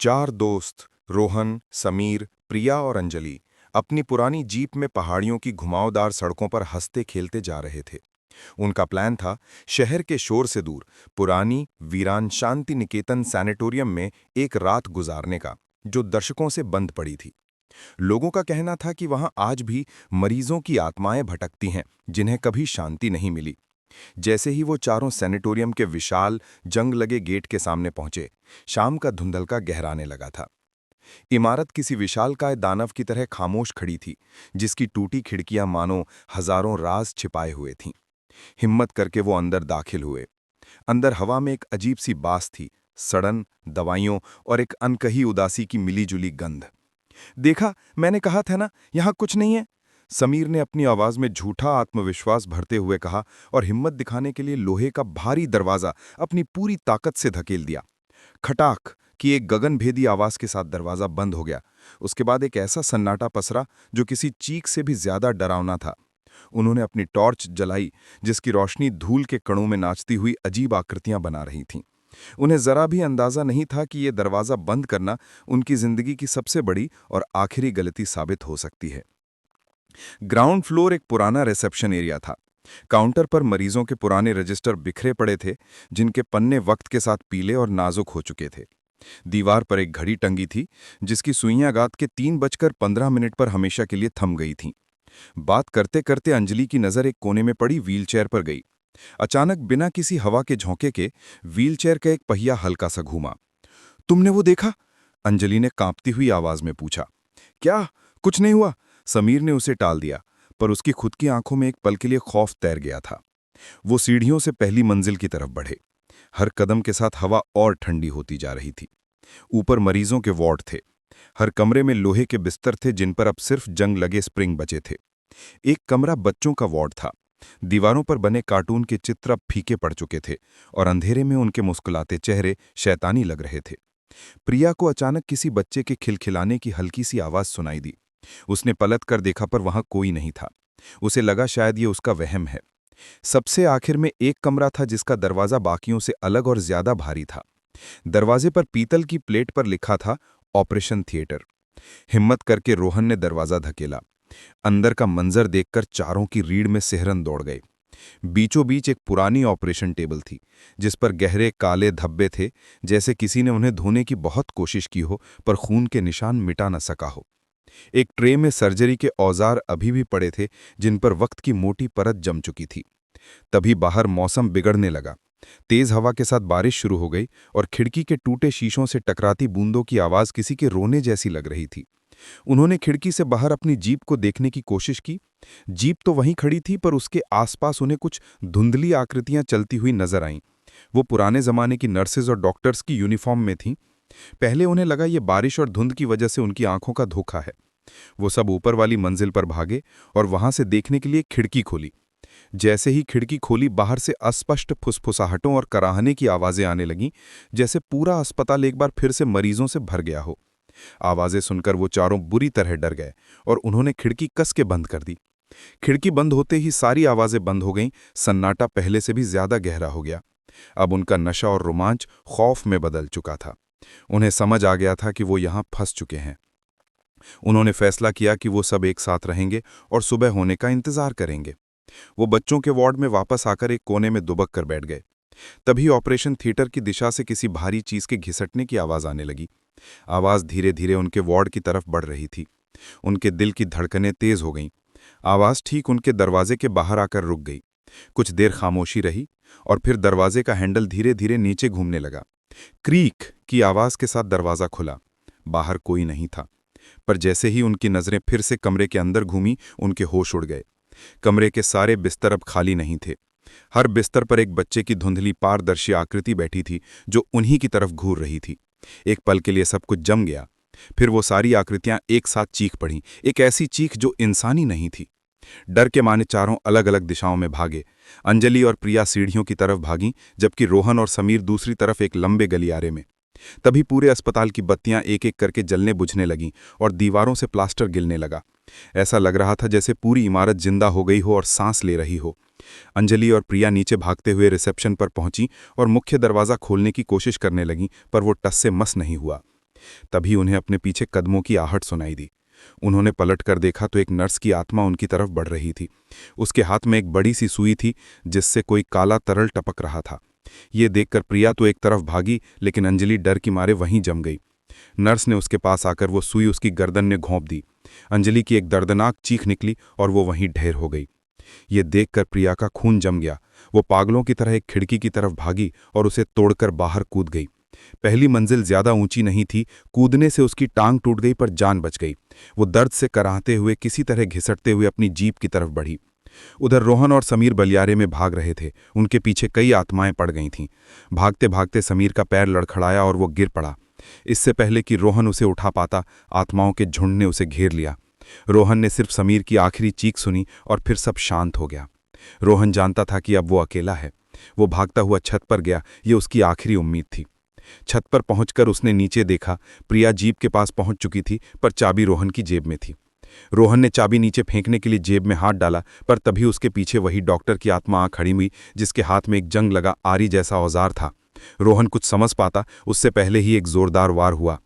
चार दोस्त रोहन, समीर, प्रिया और अंजलि अपनी पुरानी जीप में पहाड़ियों की घुमावदार सड़कों पर हंसते खेलते जा रहे थे। उनका प्लान था शहर के शोर से दूर पुरानी वीरान शांति निकेतन सैनेटोरियम में एक रात गुजारने का, जो दर्शकों से बंद पड़ी थी। लोगों का कहना था कि वहां आज भी मरीजों की आत्माएं भटकती हैं, जिन्हें कभी शांति नहीं मिली। जैसे ही वो चारों सैनेटोरियम के विशाल जंग लगे गेट के सामने पहुंचे, शाम का धुंधलका गहराने लगा था। इमारत किसी विशालकाय दानव की तरह खामोश खड़ी थी, जिसकी टूटी खिड़कियां मानो हजारों राज छिपाए हुए थीं। हिम्मत करके वो अंदर दाखिल हुए। अंदर हवा में एक अजीब सी बास थी, सड़न, दवाइयों और एक अनकही उदासी की मिलीजुली गंध। देखा, मैंने कहा था ना, यहां कुछ नहीं है। समीर ने अपनी आवाज में झूठा आत्मविश्वास भरते हुए कहा और हिम्मत दिखाने के लिए लोहे का भारी दरवाजा अपनी पूरी ताकत से धकेल दिया। खटाक की एक गगनभेदी आवाज के साथ दरवाजा बंद हो गया। उसके बाद एक ऐसा सन्नाटा पसरा जो किसी चीख से भी ज्यादा डरावना था। उन्होंने अपनी टॉर्च जलाई, जिसकी रोशनी धूल के कणों में नाचती हुई अजीब आकृतियां बना रही थीं। उन्हें जरा भी अंदाजा नहीं था कि यह दरवाजा बंद करना उनकी जिंदगी की सबसे बड़ी और आखिरी गलती साबित हो सकती है। ग्राउंड फ्लोर एक पुराना रिसेप्शन एरिया था। काउंटर पर मरीजों के पुराने रजिस्टर बिखरे पड़े थे, जिनके पन्ने वक्त के साथ पीले और नाजुक हो चुके थे। दीवार पर एक घड़ी टंगी थी, जिसकी सुइयां रात के 3:15 पर हमेशा के लिए थम गई थीं। बात करते करते अंजलि की नजर एक कोने में पड़ी व्हीलचेयर पर गई। अचानक बिना किसी हवा के झोंके के व्हीलचेयर का एक पहिया हल्का सा घूमा। तुमने वो देखा? अंजलि ने कांपती हुई आवाज में पूछा। क्या? कुछ नहीं हुआ, समीर ने उसे टाल दिया, पर उसकी खुद की आंखों में एक पल के लिए खौफ तैर गया था। वो सीढ़ियों से पहली मंजिल की तरफ बढ़े। हर कदम के साथ हवा और ठंडी होती जा रही थी। ऊपर मरीजों के वार्ड थे। हर कमरे में लोहे के बिस्तर थे, जिन पर अब सिर्फ जंग लगे स्प्रिंग बचे थे। एक कमरा बच्चों का वार्ड था। दीवारों पर बने कार्टून के चित्र अब फीके पड़ चुके थे और अंधेरे में उनके मुस्कुराते चेहरे शैतानी लग रहे थे। प्रिया को अचानक किसी बच्चे के खिलखिलाने की हल्की सी आवाज सुनाई दी। उसने पलट कर देखा, पर वहां कोई नहीं था। उसे लगा शायद ये उसका वहम है। सबसे आखिर में एक कमरा था, जिसका दरवाजा बाकियों से अलग और ज्यादा भारी था। दरवाजे पर पीतल की प्लेट पर लिखा था, ऑपरेशन थिएटर। हिम्मत करके रोहन ने दरवाजा धकेला। अंदर का मंजर देखकर चारों की रीढ़ में सिहरन दौड़ गए। बीचों बीच एक पुरानी ऑपरेशन टेबल थी, जिस पर गहरे काले धब्बे थे, जैसे किसी ने उन्हें धोने की बहुत कोशिश की हो, पर खून के निशान मिटा न सका हो। एक ट्रे में सर्जरी के औजार अभी भी पड़े थे, जिन पर वक्त की मोटी परत जम चुकी थी। तभी बाहर मौसम बिगड़ने लगा। तेज हवा के साथ बारिश शुरू हो गई और खिड़की के टूटे शीशों से टकराती बूंदों की आवाज किसी के रोने जैसी लग रही थी। उन्होंने खिड़की से बाहर अपनी जीप को देखने की कोशिश की। जीप तो वहीं खड़ी थी, पर उसके आसपास उन्हें कुछ धुंधली आकृतियां चलती हुई नजर आईं। वो पुराने जमाने की नर्सेज और डॉक्टर्स की यूनिफॉर्म में थीं। पहले उन्हें लगा ये बारिश और धुंध की वजह से उनकी आंखों का धोखा है। वो सब ऊपर वाली मंजिल पर भागे और वहां से देखने के लिए खिड़की खोली। जैसे ही खिड़की खोली, बाहर से अस्पष्ट फुसफुसाहटों और कराहने की आवाजें आने लगीं, जैसे पूरा अस्पताल एक बार फिर से मरीजों से भर गया हो। आवाजें सुनकर वो चारों बुरी तरह डर गए और उन्होंने खिड़की कस के बंद कर दी। खिड़की बंद होते ही सारी आवाजें बंद हो गईं। सन्नाटा पहले से भी ज्यादा गहरा हो गया। अब उनका नशा और रोमांच खौफ में बदल चुका था। उन्हें समझ आ गया था कि वो यहां फंस चुके हैं। उन्होंने फैसला किया कि वो सब एक साथ रहेंगे और सुबह होने का इंतजार करेंगे। वो बच्चों के वार्ड में वापस आकर एक कोने में दुबक कर बैठ गए। तभी ऑपरेशन थिएटर की दिशा से किसी भारी चीज के घिसटने की आवाज आने लगी। आवाज धीरे धीरे उनके वार्ड की तरफ बढ़ रही थी। उनके दिल की धड़कनें तेज हो गईं। आवाज ठीक उनके दरवाजे के बाहर आकर रुक गई। कुछ देर खामोशी रही और फिर दरवाजे का हैंडल धीरे धीरे नीचे घूमने लगा। क्रीक की आवाज के साथ दरवाजा खुला। बाहर कोई नहीं था, पर जैसे ही उनकी नजरें फिर से कमरे के अंदर घूमी, उनके होश उड़ गए। कमरे के सारे बिस्तर अब खाली नहीं थे। हर बिस्तर पर एक बच्चे की धुंधली पारदर्शी आकृति बैठी थी, जो उन्हीं की तरफ घूर रही थी। एक पल के लिए सब कुछ जम गया। फिर वो सारी आकृतियां एक साथ चीख पड़ीं, एक ऐसी चीख जो इंसानी नहीं थी। डर के माने चारों अलग अलग दिशाओं में भागे। अंजलि और प्रिया सीढ़ियों की तरफ भागीं, जबकि रोहन और समीर दूसरी तरफ एक लंबे गलियारे में। तभी पूरे अस्पताल की बत्तियां एक एक करके जलने बुझने लगीं और दीवारों से प्लास्टर गिरने लगा। ऐसा लग रहा था जैसे पूरी इमारत जिंदा हो गई हो और सांस ले रही हो। अंजलि और प्रिया नीचे भागते हुए रिसेप्शन पर पहुंची और मुख्य दरवाजा खोलने की कोशिश करने लगीं, पर वो टस से मस नहीं हुआ। तभी उन्हें अपने पीछे कदमों की आहट सुनाई दी। उन्होंने पलट कर देखा तो एक नर्स की आत्मा उनकी तरफ बढ़ रही थी। उसके हाथ में एक बड़ी सी सुई थी जिससे कोई काला तरल टपक रहा था। ये देखकर प्रिया तो एक तरफ भागी, लेकिन अंजलि डर की मारे वहीं जम गई। नर्स ने उसके पास आकर वो सुई उसकी गर्दन में घोंप दी। अंजलि की एक दर्दनाक चीख निकली और वो वहीं ढेर हो गई। ये देखकर प्रिया का खून जम गया। वो पागलों की तरह एक खिड़की की तरफ भागी और उसे तोड़कर बाहर कूद गई। पहली मंजिल ज्यादा ऊंची नहीं थी, कूदने से उसकी टांग टूट गई पर जान बच गई। वो दर्द से कराहते हुए किसी तरह घिसटते हुए अपनी जीप की तरफ बढ़ी। उधर रोहन और समीर बलियारे में भाग रहे थे। उनके पीछे कई आत्माएं पड़ गई थीं। भागते भागते समीर का पैर लड़खड़ाया और वो गिर पड़ा। इससे पहले कि रोहन उसे उठा पाता, आत्माओं के झुंड ने उसे घेर लिया। रोहन ने सिर्फ समीर की आखिरी चीख सुनी और फिर सब शांत हो गया। रोहन जानता था कि अब वो अकेला है। वो भागता हुआ छत पर गया, ये उसकी आखिरी उम्मीद थी। छत पर पहुंचकर उसने नीचे देखा। प्रिया जीप के पास पहुंच चुकी थी, पर चाबी रोहन की जेब में थी। रोहन ने चाबी नीचे फेंकने के लिए जेब में हाथ डाला, पर तभी उसके पीछे वही डॉक्टर की आत्मा आ खड़ी हुई, जिसके हाथ में एक जंग लगा आरी जैसा औजार था। रोहन कुछ समझ पाता उससे पहले ही एक जोरदार वार हुआ।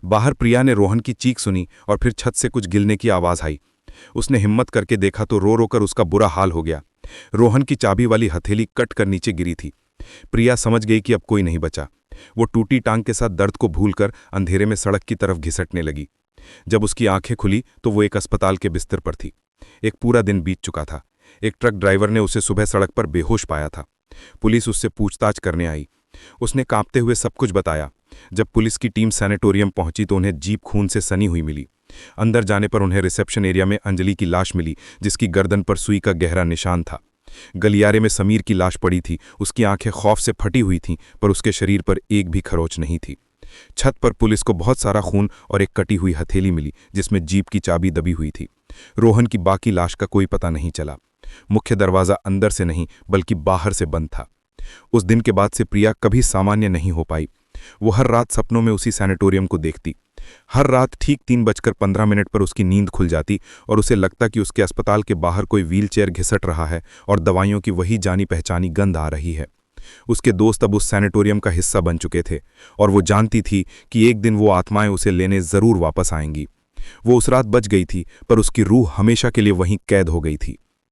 बाहर प्रिया ने रोहन की चीख सुनी और फिर छत से कुछ गिरने की आवाज आई। उसने हिम्मत करके देखा तो रो रो कर उसका बुरा हाल हो गया। रोहन की चाबी वाली हथेली कट कर नीचे गिरी थी। प्रिया समझ गई कि अब कोई नहीं बचा। वो टूटी टांग के साथ दर्द को भूलकर अंधेरे में सड़क की तरफ घिसटने लगी। जब उसकी आंखें खुली तो वो एक अस्पताल के बिस्तर पर थी। एक पूरा दिन बीत चुका था। एक ट्रक ड्राइवर ने उसे सुबह सड़क पर बेहोश पाया था। पुलिस उससे पूछताछ करने आई। उसने कांपते हुए सब कुछ बताया। जब पुलिस की टीम सैनिटोरियम पहुंची तो उन्हें जीप खून से सनी हुई मिली। अंदर जाने पर उन्हें रिसेप्शन एरिया में अंजलि की लाश मिली, जिसकी गर्दन पर सुई का गहरा निशान था। गलियारे में समीर की लाश पड़ी थी। उसकी आंखें खौफ से फटी हुई थीं, पर उसके शरीर पर एक भी खरोच नहीं थी। छत पर पुलिस को बहुत सारा खून और एक कटी हुई हथेली मिली, जिसमें जीप की चाबी दबी हुई थी। रोहन की बाकी लाश का कोई पता नहीं चला। मुख्य दरवाजा अंदर से नहीं बल्कि बाहर से बंद था। उस दिन के बाद से प्रिया कभी सामान्य नहीं हो पाई। वो हर रात सपनों में उसी सैनिटोरियम को देखती। हर रात ठीक 3:15 पर उसकी नींद खुल जाती और उसे लगता कि उसके अस्पताल के बाहर कोई व्हीलचेयर घिसट रहा है और दवाइयों की वही जानी पहचानी गंध आ रही है। उसके दोस्त अब उस सैनिटोरियम का हिस्सा बन चुके थे और वो जानती थी कि एक दिन वो आत्माएं उसे लेने जरूर वापस आएंगी। वो उस रात बच गई थी, पर उसकी रूह हमेशा के लिए वहीं कैद हो गई थी।